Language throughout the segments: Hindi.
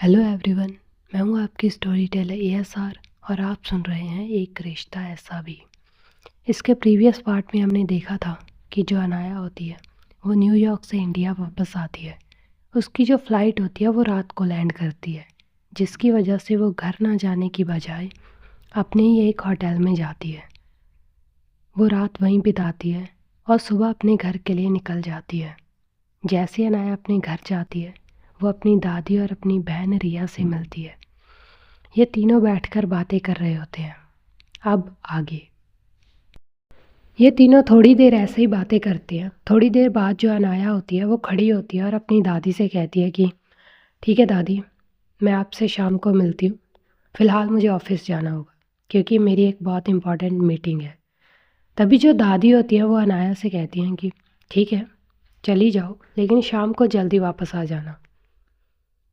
हेलो एवरीवन, मैं हूँ आपकी स्टोरी टेलर ASR और आप सुन रहे हैं एक रिश्ता ऐसा भी। इसके प्रीवियस पार्ट में हमने देखा था कि जो अनाया होती है वो न्यूयॉर्क से इंडिया वापस आती है। उसकी जो फ़्लाइट होती है वो रात को लैंड करती है, जिसकी वजह से वो घर ना जाने की बजाय अपने ही एक होटल में जाती है। वो रात वहीं बिताती है और सुबह अपने घर के लिए निकल जाती है। जैसे अनाया अपने घर जाती है वो अपनी दादी और अपनी बहन रिया से मिलती है। ये तीनों बैठकर बातें कर रहे होते हैं। अब आगे ये तीनों थोड़ी देर ऐसे ही बातें करते हैं। थोड़ी देर बाद जो अनाया होती है वो खड़ी होती है और अपनी दादी से कहती है कि ठीक है दादी, मैं आपसे शाम को मिलती हूँ। फ़िलहाल मुझे ऑफिस जाना होगा क्योंकि मेरी एक बहुत इम्पॉर्टेंट मीटिंग है। तभी जो दादी होती है वो अनाया से कहती हैं कि ठीक है, चली जाओ, लेकिन शाम को जल्दी वापस आ जाना।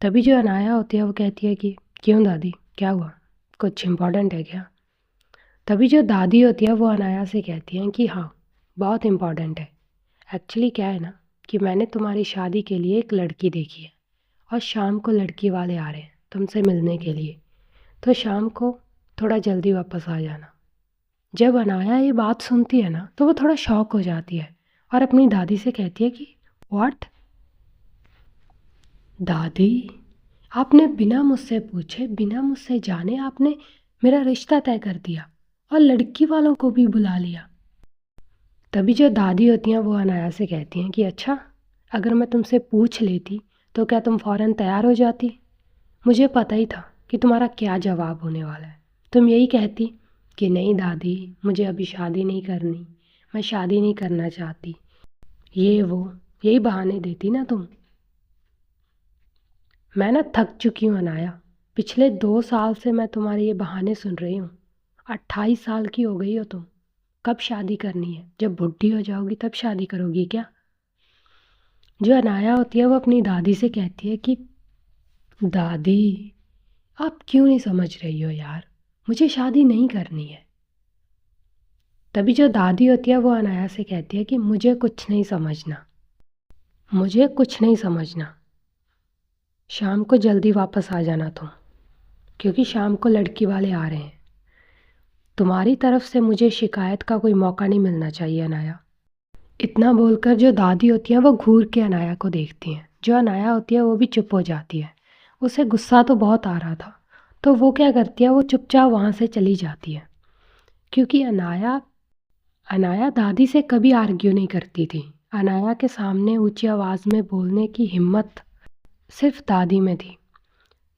तभी जो अनाया होती है वो कहती है कि क्यों दादी, क्या हुआ, कुछ इम्पोर्टेंट है क्या? तभी जो दादी होती है वो अनाया से कहती हैं कि हाँ, बहुत इम्पॉर्टेंट है। एक्चुअली क्या है ना कि मैंने तुम्हारी शादी के लिए एक लड़की देखी है और शाम को लड़की वाले आ रहे हैं तुमसे मिलने के लिए, तो शाम को थोड़ा जल्दी वापस आ जाना। जब अनाया ये बात सुनती है ना तो वो थोड़ा शॉक हो जाती है और अपनी दादी से कहती है कि व्हाट? दादी, आपने बिना मुझसे पूछे, बिना मुझसे जाने आपने मेरा रिश्ता तय कर दिया और लड़की वालों को भी बुला लिया। तभी जो दादी होती हैं वो अनाया से कहती हैं कि अच्छा, अगर मैं तुमसे पूछ लेती तो क्या तुम फ़ौरन तैयार हो जाती? मुझे पता ही था कि तुम्हारा क्या जवाब होने वाला है। तुम यही कहती कि नहीं दादी, मुझे अभी शादी नहीं करनी, मैं शादी नहीं करना चाहती, ये वो, यही बहाने देती ना तुम। मैं ना थक चुकी हूँ अनाया। पिछले 2 साल से मैं तुम्हारे ये बहाने सुन रही हूँ। 28 साल की हो गई हो तुम। कब शादी करनी है? जब बुढ़ी हो जाओगी तब शादी करोगी क्या? जो अनाया होती है वो अपनी दादी से कहती है कि दादी, आप क्यों नहीं समझ रही हो यार, मुझे शादी नहीं करनी है। तभी जो दादी होती है वो अनाया से कहती है कि मुझे कुछ नहीं समझना, मुझे कुछ नहीं समझना। शाम को जल्दी वापस आ जाना तुम, क्योंकि शाम को लड़की वाले आ रहे हैं। तुम्हारी तरफ से मुझे शिकायत का कोई मौका नहीं मिलना चाहिए अनाया। इतना बोलकर जो दादी होती हैं वो घूर के अनाया को देखती हैं। जो अनाया होती है वो भी चुप हो जाती है। उसे गुस्सा तो बहुत आ रहा था, तो वो क्या करती है, वो चुपचाप वहाँ से चली जाती है। क्योंकि अनाया अनाया दादी से कभी आर्ग्यू नहीं करती थी। अनाया के सामने ऊंची आवाज़ में बोलने की हिम्मत सिर्फ दादी में थी।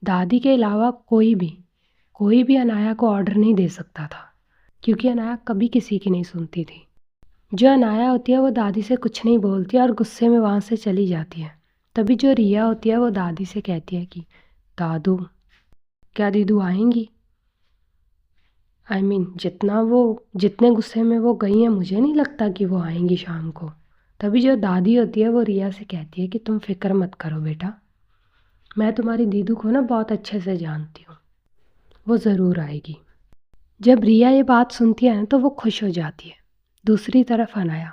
दादी के अलावा कोई भी अनाया को ऑर्डर नहीं दे सकता था, क्योंकि अनाया कभी किसी की नहीं सुनती थी। जो अनाया होती है वो दादी से कुछ नहीं बोलती और गुस्से में वहाँ से चली जाती है। तभी जो रिया होती है वो दादी से कहती है कि दादू, क्या दीदू आएंगी? जितने गुस्से में वो गई हैं मुझे नहीं लगता कि वो आएंगी शाम को। तभी जो दादी होती है वो रिया से कहती है कि तुम फिक्र मत करो बेटा, मैं तुम्हारी दीदू को ना बहुत अच्छे से जानती हूँ, वो ज़रूर आएगी। जब रिया ये बात सुनती है ना तो वो खुश हो जाती है। दूसरी तरफ अनाया,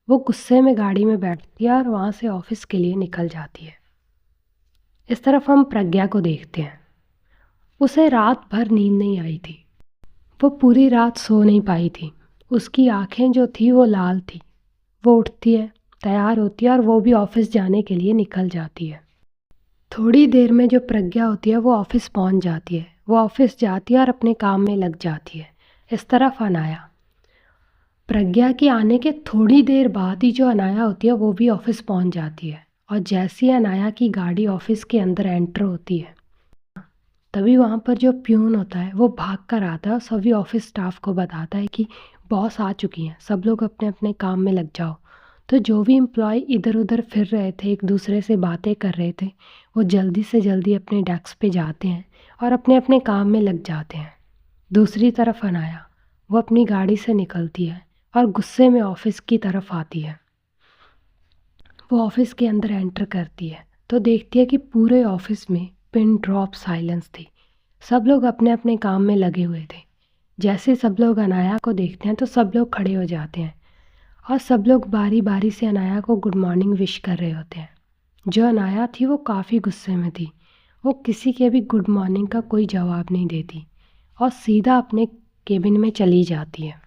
वो गुस्से में गाड़ी में बैठती है और वहाँ से ऑफिस के लिए निकल जाती है। इस तरफ हम प्रज्ञा को देखते हैं। उसे रात भर नींद नहीं आई थी। वो पूरी रात सो नहीं पाई थी। उसकी आंखें जो थी वो लाल थी। वो उठती है, तैयार होती है और वो भी ऑफिस जाने के लिए निकल जाती है। थोड़ी देर में जो प्रज्ञा होती है वो ऑफिस पहुंच जाती है। वो ऑफिस जाती है और अपने काम में लग जाती है। इस तरफ अनाया, प्रज्ञा के आने के थोड़ी देर बाद ही जो अनाया होती है वो भी ऑफिस पहुंच जाती है। और जैसे ही अनाया की गाड़ी ऑफिस के अंदर एंटर होती है, तभी वहाँ पर जो प्यून होता है वो भाग कर आता है और सभी ऑफिस स्टाफ को बताता है कि बॉस आ चुकी हैं, सब लोग अपने अपने काम में लग जाओ। तो जो भी एम्प्लॉय इधर उधर फिर रहे थे, एक दूसरे से बातें कर रहे थे, वो जल्दी से जल्दी अपने डेस्क पे जाते हैं और अपने अपने काम में लग जाते हैं। दूसरी तरफ अनाया, वो अपनी गाड़ी से निकलती है और गुस्से में ऑफिस की तरफ आती है। वो ऑफिस के अंदर एंटर करती है तो देखती है कि पूरे ऑफिस में पिन ड्रॉप साइलेंस थी। सब लोग अपने अपने काम में लगे हुए थे। जैसे सब लोग अनाया को देखते हैं तो सब लोग खड़े हो जाते हैं और सब लोग बारी बारी से अनाया को गुड मॉर्निंग विश कर रहे होते हैं। जो अनाया थी वो काफ़ी गुस्से में थी। वो किसी के भी गुड मॉर्निंग का कोई जवाब नहीं देती और सीधा अपने केबिन में चली जाती है।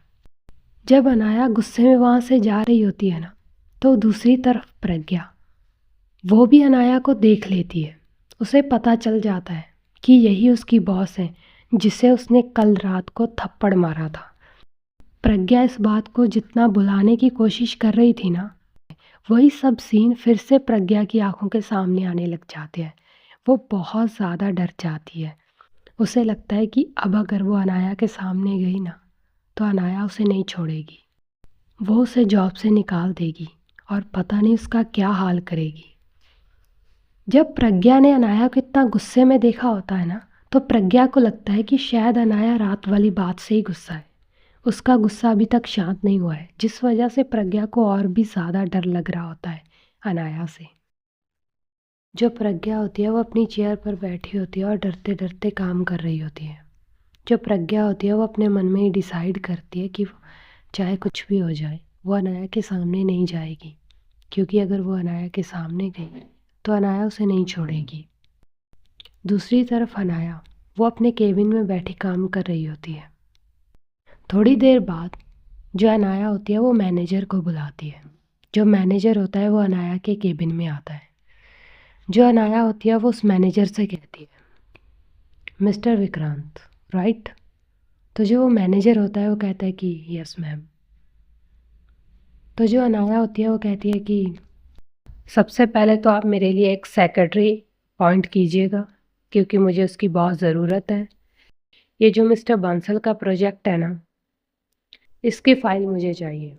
जब अनाया गुस्से में वहाँ से जा रही होती है ना, तो दूसरी तरफ प्रज्ञा, वो भी अनाया को देख लेती है। उसे पता चल जाता है कि यही उसकी बॉस है जिसे उसने कल रात को थप्पड़ मारा था। प्रज्ञा इस बात को जितना बुलाने की कोशिश कर रही थी ना, वही सब सीन फिर से प्रज्ञा की आंखों के सामने आने लग जाते हैं। वो बहुत ज़्यादा डर जाती है। उसे लगता है कि अब अगर वो अनाया के सामने गई ना, तो अनाया उसे नहीं छोड़ेगी। वो उसे जॉब से निकाल देगी और पता नहीं उसका क्या हाल करेगी। जब प्रज्ञा ने अनाया को इतना गुस्से में देखा होता है ना, तो प्रज्ञा को लगता है कि शायद अनाया रात वाली बात से ही गुस्सा है। उसका गुस्सा अभी तक शांत नहीं हुआ है, जिस वजह से प्रज्ञा को और भी ज़्यादा डर लग रहा होता है अनाया से। जो प्रज्ञा होती है वो अपनी चेयर पर बैठी होती है और डरते डरते काम कर रही होती है। जो प्रज्ञा होती है वो अपने मन में ही डिसाइड करती है कि चाहे कुछ भी हो जाए वो अनाया के सामने नहीं जाएगी, क्योंकि अगर वो अनाया के सामने गई तो अनाया उसे नहीं छोड़ेगी। दूसरी तरफ अनाया वो अपने केबिन में बैठी काम कर रही होती है। थोड़ी देर बाद जो अनाया होती है वो मैनेजर को बुलाती है। जो मैनेजर होता है वो अनाया के केबिन में आता है। जो अनाया होती है वो उस मैनेजर से कहती है, मिस्टर विक्रांत, राइट? तो जो वो मैनेजर होता है वो कहता है कि यस मैम। तो जो अनाया होती है वो कहती है कि सबसे पहले तो आप मेरे लिए एक सेक्रेटरी अपॉइंट कीजिएगा, क्योंकि मुझे उसकी बहुत ज़रूरत है। ये जो मिस्टर बंसल का प्रोजेक्ट है ना, इसकी फ़ाइल मुझे चाहिए,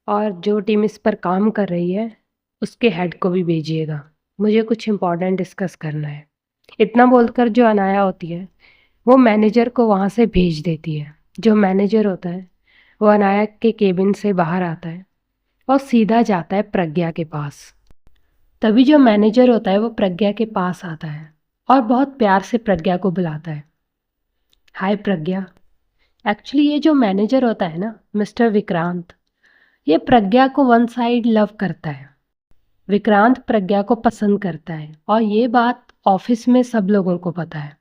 और जो टीम इस पर काम कर रही है उसके हेड को भी भेजिएगा। मुझे कुछ इम्पोर्टेंट डिस्कस करना है। इतना बोलकर जो अनाया होती है वो मैनेजर को वहाँ से भेज देती है। जो मैनेजर होता है वो अनाया के केबिन से बाहर आता है और सीधा जाता है प्रज्ञा के पास। तभी जो मैनेजर होता है वो प्रज्ञा के पास आता है और बहुत प्यार से प्रज्ञा को बुलाता है, हाय प्रज्ञा। एक्चुअली ये जो मैनेजर होता है ना, मिस्टर विक्रांत, ये प्रज्ञा को वन साइड लव करता है। विक्रांत प्रज्ञा को पसंद करता है और ये बात ऑफिस में सब लोगों को पता है।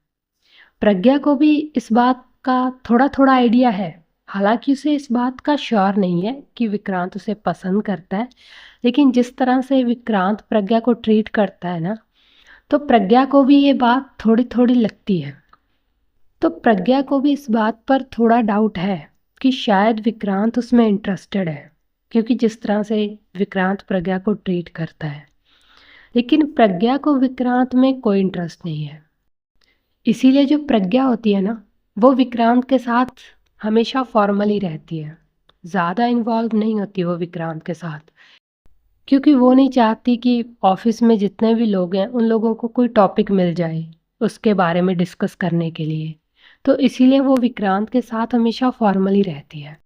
प्रज्ञा को भी इस बात का थोड़ा थोड़ा आइडिया है, हालांकि उसे इस बात का श्योर नहीं है कि विक्रांत उसे पसंद करता है, लेकिन जिस तरह से विक्रांत प्रज्ञा को ट्रीट करता है ना, तो प्रज्ञा को भी ये बात थोड़ी थोड़ी लगती है। तो प्रज्ञा को भी इस बात पर थोड़ा डाउट है कि शायद विक्रांत उसमें इंटरेस्टेड है, क्योंकि जिस तरह से विक्रांत प्रज्ञा को ट्रीट करता है। लेकिन प्रज्ञा को विक्रांत में कोई इंटरेस्ट नहीं है। इसीलिए जो प्रज्ञा होती है ना, वो विक्रांत के साथ हमेशा फॉर्मली रहती है, ज़्यादा इन्वॉल्व नहीं होती वो विक्रांत के साथ, क्योंकि वो नहीं चाहती कि ऑफिस में जितने भी लोग हैं उन लोगों को कोई टॉपिक मिल जाए उसके बारे में डिस्कस करने के लिए। तो इसीलिए वो विक्रांत के साथ हमेशा फॉर्मली रहती है।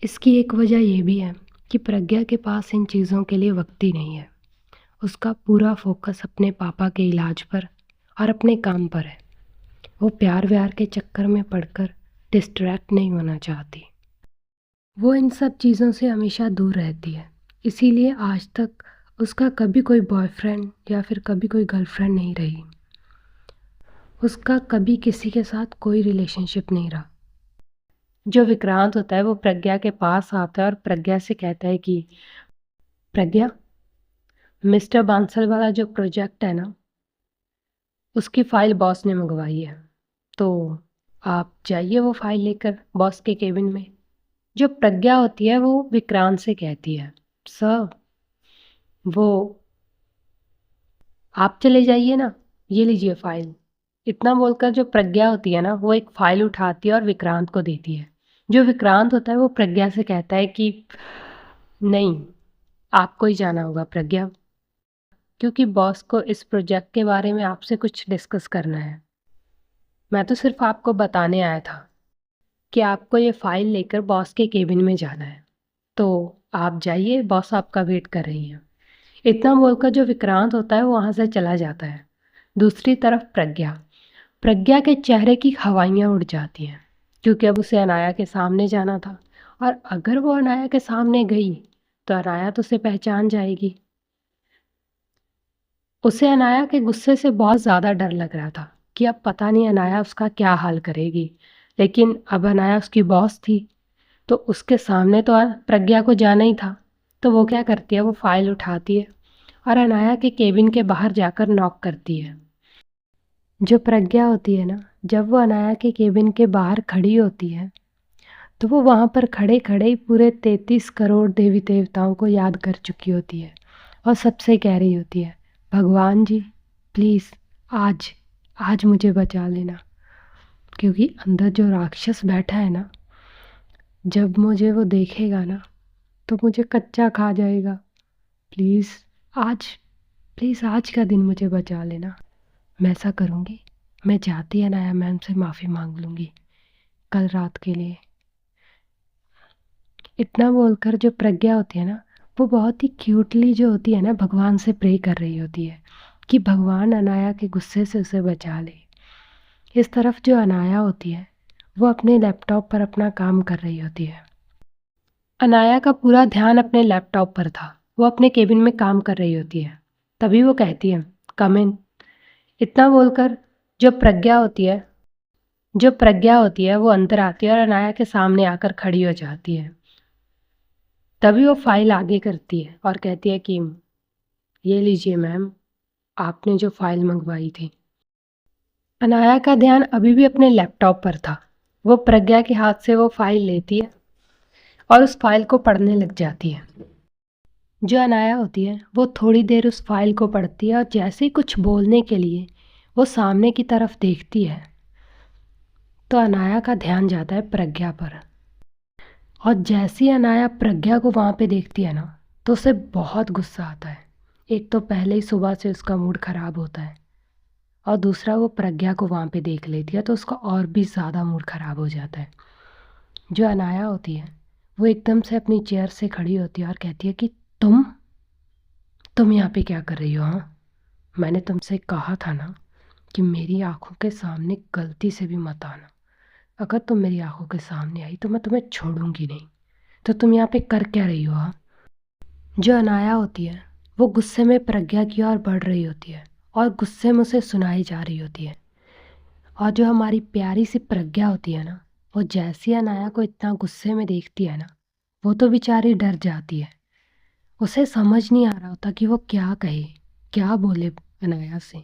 इसकी एक वजह ये भी है कि प्रज्ञा के पास इन चीज़ों के लिए वक्त ही नहीं है। उसका पूरा फोकस अपने पापा के इलाज पर और अपने काम पर है। वो प्यार व्यार के चक्कर में पड़कर डिस्ट्रैक्ट नहीं होना चाहती। वो इन सब चीज़ों से हमेशा दूर रहती है। इसीलिए आज तक उसका कभी कोई बॉयफ्रेंड या फिर कभी कोई गर्लफ्रेंड नहीं रही। उसका कभी किसी के साथ कोई रिलेशनशिप नहीं रहा। जो विक्रांत होता है वो प्रज्ञा के पास आता है और प्रज्ञा से कहता है कि प्रज्ञा, मिस्टर बांसल वाला जो प्रोजेक्ट है ना, उसकी फ़ाइल बॉस ने मंगवाई है, तो आप जाइए वो फ़ाइल लेकर बॉस के केबिन में। जो प्रज्ञा होती है वो विक्रांत से कहती है, सर वो आप चले जाइए ना, ये लीजिए फ़ाइल। इतना बोलकर जो प्रज्ञा होती है ना, वो एक फ़ाइल उठाती है और विक्रांत को देती है। जो विक्रांत होता है वो प्रज्ञा से कहता है कि नहीं, आपको ही जाना होगा प्रज्ञा, क्योंकि बॉस को इस प्रोजेक्ट के बारे में आपसे कुछ डिस्कस करना है। मैं तो सिर्फ आपको बताने आया था कि आपको ये फ़ाइल लेकर बॉस के केबिन में जाना है, तो आप जाइए, बॉस आपका वेट कर रही हैं। इतना बोलकर जो विक्रांत होता है वो वहाँ से चला जाता है। दूसरी तरफ प्रज्ञा, प्रज्ञा के चेहरे की हवाइयाँ उड़ जाती हैं, क्योंकि अब उसे अनाया के सामने जाना था, और अगर वो अनाया के सामने गई तो अनाया तो उसे पहचान जाएगी। उसे अनाया के गुस्से से बहुत ज़्यादा डर लग रहा था कि अब पता नहीं अनाया उसका क्या हाल करेगी। लेकिन अब अनाया उसकी बॉस थी, तो उसके सामने तो प्रज्ञा को जाना ही था। तो वो क्या करती है, वो फाइल उठाती है और अनाया के केबिन के बाहर जाकर नॉक करती है। जो प्रज्ञा होती है ना, जब वो अनाया के केबिन के बाहर खड़ी होती है, तो वो वहाँ पर खड़े खड़े ही पूरे 33 करोड़ देवी देवताओं को याद कर चुकी होती है और सबसे कह रही होती है, भगवान जी प्लीज़ आज आज मुझे बचा लेना, क्योंकि अंदर जो राक्षस बैठा है ना, जब मुझे वो देखेगा ना तो मुझे कच्चा खा जाएगा। प्लीज़ आज प्लीज़ आज का दिन मुझे बचा लेना। मैं ऐसा करूँगी, मैं जाती अनाया मैम से माफ़ी मांग लूँगी कल रात के लिए। इतना बोलकर जो प्रज्ञा होती है ना, वो बहुत ही क्यूटली जो होती है ना, भगवान से प्रे कर रही होती है कि भगवान अनाया के गुस्से से उसे बचा ले। इस तरफ जो अनाया होती है, वो अपने लैपटॉप पर अपना काम कर रही होती है। अनाया का पूरा ध्यान अपने लैपटॉप पर था। वो अपने केबिन में काम कर रही होती है। तभी वो कहती है, कम इन। इतना बोलकर जो प्रज्ञा होती है वो अंदर आती है और अनाया के सामने आकर खड़ी हो जाती है। तभी वो फाइल आगे करती है और कहती है कि ये लीजिए मैम, आपने जो फाइल मंगवाई थी। अनाया का ध्यान अभी भी अपने लैपटॉप पर था। वो प्रज्ञा के हाथ से वो फाइल लेती है और उस फाइल को पढ़ने लग जाती है। जो अनाया होती है वो थोड़ी देर उस फाइल को पढ़ती है और जैसे ही कुछ बोलने के लिए वो सामने की तरफ देखती है, तो अनाया का ध्यान जाता है प्रज्ञा पर। और जैसी अनाया प्रज्ञा को वहाँ पे देखती है ना, तो उसे बहुत गुस्सा आता है। एक तो पहले ही सुबह से उसका मूड ख़राब होता है और दूसरा वो प्रज्ञा को वहाँ पे देख लेती है तो उसका और भी ज़्यादा मूड ख़राब हो जाता है। जो अनाया होती है वो एकदम से अपनी चेयर से खड़ी होती है और कहती है कि तुम यहाँ पे क्या कर रही हो? हाँ, मैंने तुमसे कहा था ना कि मेरी आंखों के सामने गलती से भी मत आना। अगर तुम मेरी आंखों के सामने आई तो मैं तुम्हें छोड़ूंगी नहीं। तो तुम यहाँ पे कर क्या रही हो? हाँ। जो अनाया होती है वो गुस्से में प्रज्ञा की ओर बढ़ रही होती है और गुस्से में उसे सुनाई जा रही होती है। और जो हमारी प्यारी सी प्रज्ञा होती है ना, वो जैसी अनाया को इतना गुस्से में देखती है ना, वो तो बेचारी डर जाती है। उसे समझ नहीं आ रहा होता कि वो क्या कहे, क्या बोले अनाया से।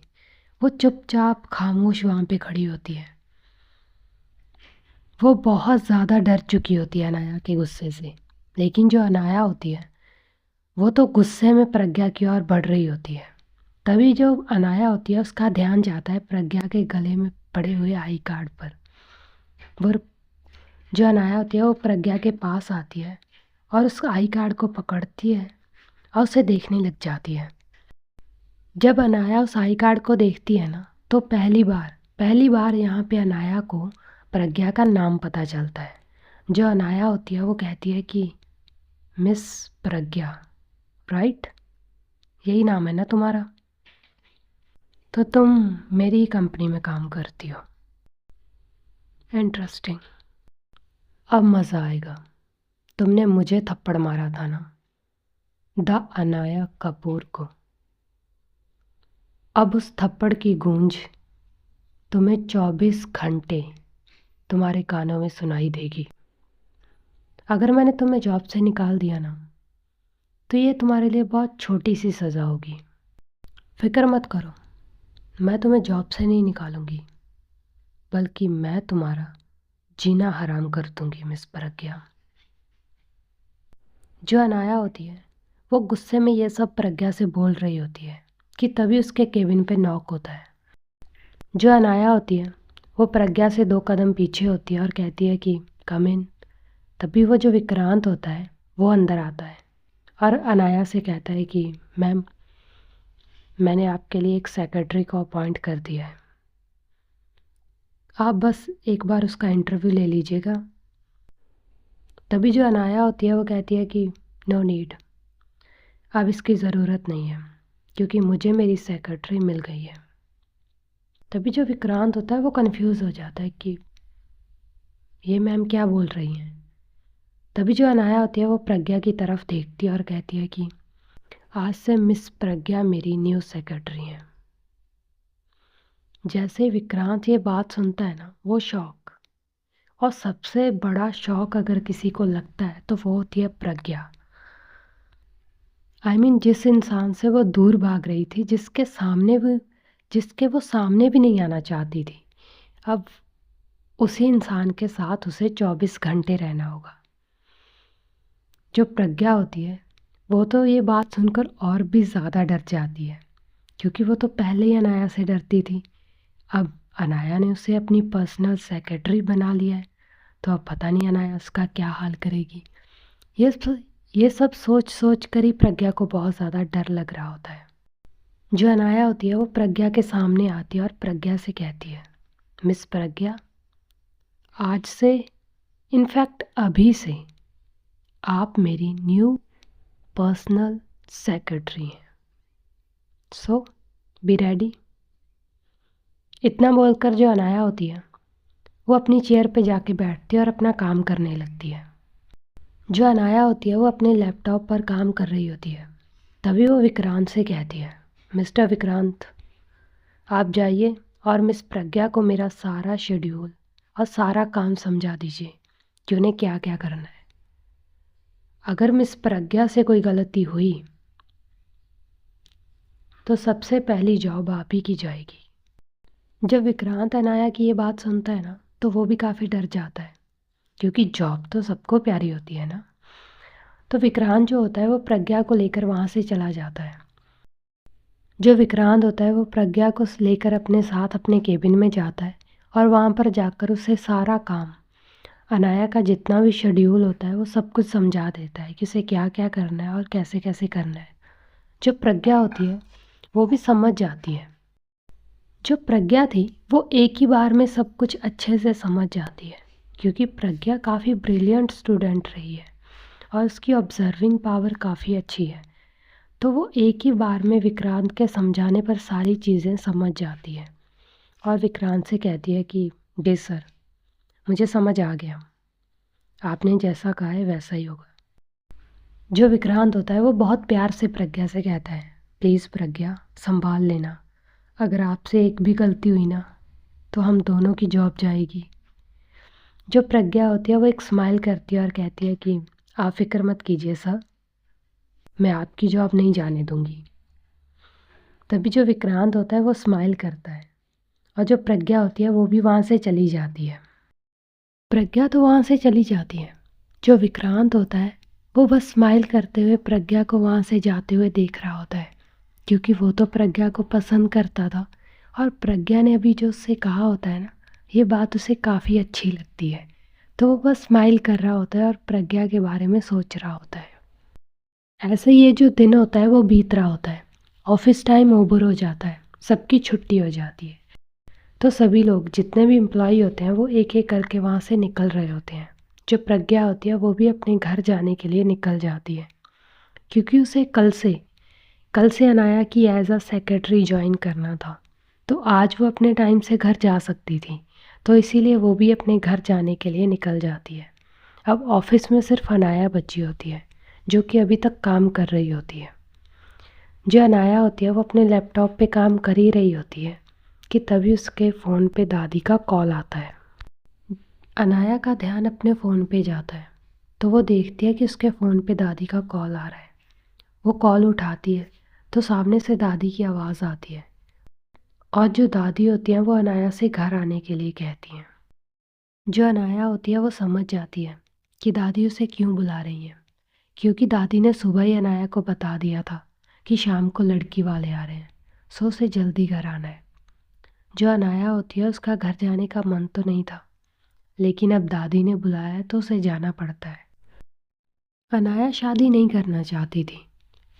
वो चुपचाप खामोश वहाँ पे खड़ी होती है। वो बहुत ज़्यादा डर चुकी होती है अनाया के गुस्से से। लेकिन जो अनाया होती है वो तो गुस्से में प्रज्ञा की ओर बढ़ रही होती है। तभी जो अनाया होती है उसका ध्यान जाता है प्रज्ञा के गले में पड़े हुए आई कार्ड पर। वो जो अनाया होती है वो प्रज्ञा के पास आती है और उस आई कार्ड को पकड़ती है और उसे देखने लग जाती है। जब अनाया उस आई कार्ड को देखती है ना, तो पहली बार यहाँ पे अनाया को प्रज्ञा का नाम पता चलता है। जो अनाया होती है वो कहती है कि मिस प्रज्ञा, राइट? यही नाम है ना तुम्हारा? तो तुम मेरी ही कंपनी में काम करती हो। इंटरेस्टिंग। अब मज़ा आएगा। तुमने मुझे थप्पड़ मारा था ना, द अनाया कपूर को। अब उस थप्पड़ की गूंज तुम्हें 24 घंटे तुम्हारे कानों में सुनाई देगी। अगर मैंने तुम्हें जॉब से निकाल दिया ना, तो ये तुम्हारे लिए बहुत छोटी सी सज़ा होगी। फिक्र मत करो, मैं तुम्हें जॉब से नहीं निकालूंगी, बल्कि मैं तुम्हारा जीना हराम कर दूंगी मिस प्रज्ञा। जो अनाया होती है वो गुस्से में ये सब प्रज्ञा से बोल रही होती है कि तभी उसके केबिन पे नॉक होता है। जो अनाया होती है वो प्रज्ञा से 2 कदम पीछे होती है और कहती है कि कम इन। तभी वो जो विक्रांत होता है वो अंदर आता है और अनाया से कहता है कि मैम, मैंने आपके लिए एक सेक्रेटरी को अपॉइंट कर दिया है, आप बस एक बार उसका इंटरव्यू ले लीजिएगा। तभी जो अनाया होती है वो कहती है कि नो नीड, अब इसकी ज़रूरत नहीं है, क्योंकि मुझे मेरी सेक्रेटरी मिल गई है। तभी जो विक्रांत होता है वो कंफ्यूज हो जाता है कि ये मैम क्या बोल रही हैं। तभी जो अनाया होती है वो प्रज्ञा की तरफ देखती है और कहती है कि आज से मिस प्रज्ञा मेरी न्यू सेक्रेटरी हैं। जैसे विक्रांत ये बात सुनता है ना, वो शौक, और सबसे बड़ा शौक अगर किसी को लगता है तो वो होती है प्रज्ञा। जिस इंसान से वो दूर भाग रही थी, जिसके वो सामने भी नहीं आना चाहती थी, अब उसी इंसान के साथ उसे 24 घंटे रहना होगा। जो प्रज्ञा होती है वो तो ये बात सुनकर और भी ज़्यादा डर जाती है, क्योंकि वो तो पहले ही अनाया से डरती थी। अब अनाया ने उसे अपनी पर्सनल सेक्रेटरी बना लिया है, तो अब पता नहीं अनाया उसका क्या हाल करेगी। ये स- ये सब सोच सोच कर ही प्रज्ञा को बहुत ज़्यादा डर लग रहा होता है। जो अनाया होती है वो प्रज्ञा के सामने आती है और प्रज्ञा से कहती है, मिस प्रज्ञा, आज से, इनफैक्ट अभी से, आप मेरी न्यू पर्सनल सेक्रेटरी हैं। सो बी रेडी। इतना बोलकर जो अनाया होती है वो अपनी चेयर पे जाके बैठती है और अपना काम करने लगती है। जो अनाया होती है वो अपने लैपटॉप पर काम कर रही होती है। तभी वो विक्रांत से कहती है, मिस्टर विक्रांत, आप जाइए और मिस प्रज्ञा को मेरा सारा शेड्यूल और सारा काम समझा दीजिए कि उन्हें क्या क्या करना है। अगर मिस प्रज्ञा से कोई गलती हुई तो सबसे पहली जॉब आप ही की जाएगी। जब विक्रांत अनाया की ये बात सुनता है ना, तो वो भी काफ़ी डर जाता है, क्योंकि जॉब तो सबको प्यारी होती है ना। तो विक्रांत जो होता है वो प्रज्ञा को लेकर वहाँ से चला जाता है। जो विक्रांत होता है वो प्रज्ञा को लेकर अपने साथ अपने केबिन में जाता है, और वहाँ पर जाकर उसे सारा काम, अनाया का जितना भी शेड्यूल होता है वो सब कुछ समझा देता है कि उसे क्या क्या करना है और कैसे कैसे करना है। जो प्रज्ञा होती है वो भी समझ जाती है। जो प्रज्ञा थी वो एक ही बार में सब कुछ अच्छे से समझ जाती है, क्योंकि प्रज्ञा काफ़ी ब्रिलियंट स्टूडेंट रही है और उसकी ऑब्जर्विंग पावर काफ़ी अच्छी है। तो वो एक ही बार में विक्रांत के समझाने पर सारी चीज़ें समझ जाती है और विक्रांत से कहती है कि जी सर, मुझे समझ आ गया, आपने जैसा कहा है वैसा ही होगा। जो विक्रांत होता है वो बहुत प्यार से प्रज्ञा से कहता है, प्लीज़ प्रज्ञा, संभाल लेना, अगर आपसे एक भी गलती हुई ना तो हम दोनों की जॉब जाएगी। जो प्रज्ञा होती है वो एक स्माइल करती है और कहती है कि आप फिक्र मत कीजिए सर, मैं आपकी जॉब नहीं जाने दूंगी। तभी जो विक्रांत होता है वो स्माइल करता है, और जो प्रज्ञा होती है वो भी वहाँ से चली जाती है। प्रज्ञा तो वहाँ से चली जाती है। जो विक्रांत होता है वो बस स्माइल करते हुए प्रज्ञा को वहाँ से जाते हुए देख रहा होता है, क्योंकि वो तो प्रज्ञा को पसंद करता था, और प्रज्ञा ने अभी जो उससे कहा होता है ना, ये बात उसे काफ़ी अच्छी लगती है। तो वो बस स्माइल कर रहा होता है और प्रज्ञा के बारे में सोच रहा होता है। ऐसे ये जो दिन होता है वो बीत रहा होता है, ऑफिस टाइम ओवर हो जाता है, सबकी छुट्टी हो जाती है। तो सभी लोग जितने भी एम्प्लॉय होते हैं वो एक एक करके वहाँ से निकल रहे होते हैं। जो प्रज्ञा होती है वो भी अपने घर जाने के लिए निकल जाती है, क्योंकि उसे कल से अनाया की एज अ सेक्रेटरी ज्वाइन करना था। तो आज वो अपने टाइम से घर जा सकती थी, तो इसीलिए वो भी अपने घर जाने के लिए निकल जाती है। अब ऑफिस में सिर्फ अनाया बची होती है, जो कि अभी तक काम कर रही होती है। जो अनाया होती है वो अपने लैपटॉप पे काम कर ही रही होती है कि तभी उसके फ़ोन पे दादी का कॉल आता है। अनाया का ध्यान अपने फ़ोन पे जाता है, तो वो देखती है कि उसके फ़ोन पे दादी का कॉल आ रहा है। वो कॉल उठाती है तो सामने से दादी की आवाज़ आती है, और जो दादी होती हैं वो अनाया से घर आने के लिए कहती हैं। जो अनाया होती है वो समझ जाती है कि दादी उसे क्यों बुला रही हैं, क्योंकि दादी ने सुबह ही अनाया को बता दिया था कि शाम को लड़की वाले आ रहे हैं, सो उसे जल्दी घर आना है। जो अनाया होती है उसका घर जाने का मन तो नहीं था, लेकिन अब दादी ने बुलाया है तो उसे जाना पड़ता है। अनाया शादी नहीं करना चाहती थी,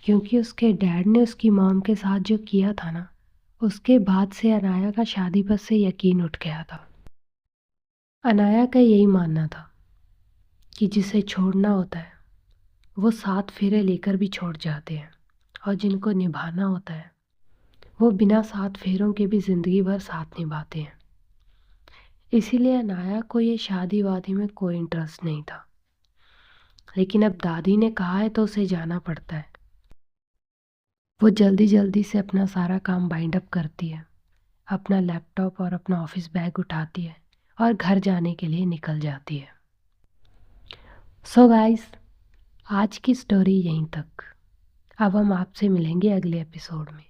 क्योंकि उसके डैड ने उसकी मॉम के साथ जो किया था ना, उसके बाद से अनाया का शादी पर से यकीन उठ गया था। अनाया का यही मानना था कि जिसे छोड़ना होता है वो 7 फेरे लेकर भी छोड़ जाते हैं, और जिनको निभाना होता है वो बिना 7 फेरों के भी ज़िंदगी भर साथ निभाते हैं। इसीलिए अनाया को ये शादी वादी में कोई इंटरेस्ट नहीं था, लेकिन अब दादी ने कहा है तो उसे जाना पड़ता है। वो जल्दी जल्दी से अपना सारा काम बाइंड अप करती है, अपना लैपटॉप और अपना ऑफिस बैग उठाती है और घर जाने के लिए निकल जाती है। सो गाइस, आज की स्टोरी यहीं तक। अब हम आपसे मिलेंगे अगले एपिसोड में,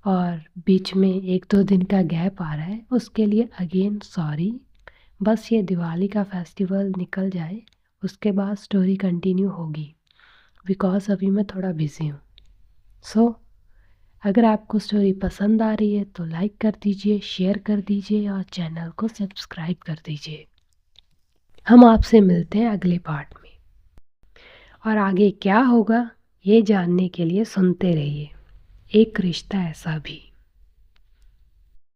और बीच में 1-2 दिन का गैप आ रहा है, उसके लिए अगेन सॉरी। बस ये दिवाली का फेस्टिवल निकल जाए, उसके बाद स्टोरी कंटिन्यू होगी, बिकॉज़ अभी मैं थोड़ा बिज़ी हूँ। सो अगर आपको स्टोरी पसंद आ रही है तो लाइक कर दीजिए, शेयर कर दीजिए और चैनल को सब्सक्राइब कर दीजिए। हम आपसे मिलते हैं अगले पार्ट में, और आगे क्या होगा ये जानने के लिए सुनते रहिए एक रिश्ता ऐसा भी।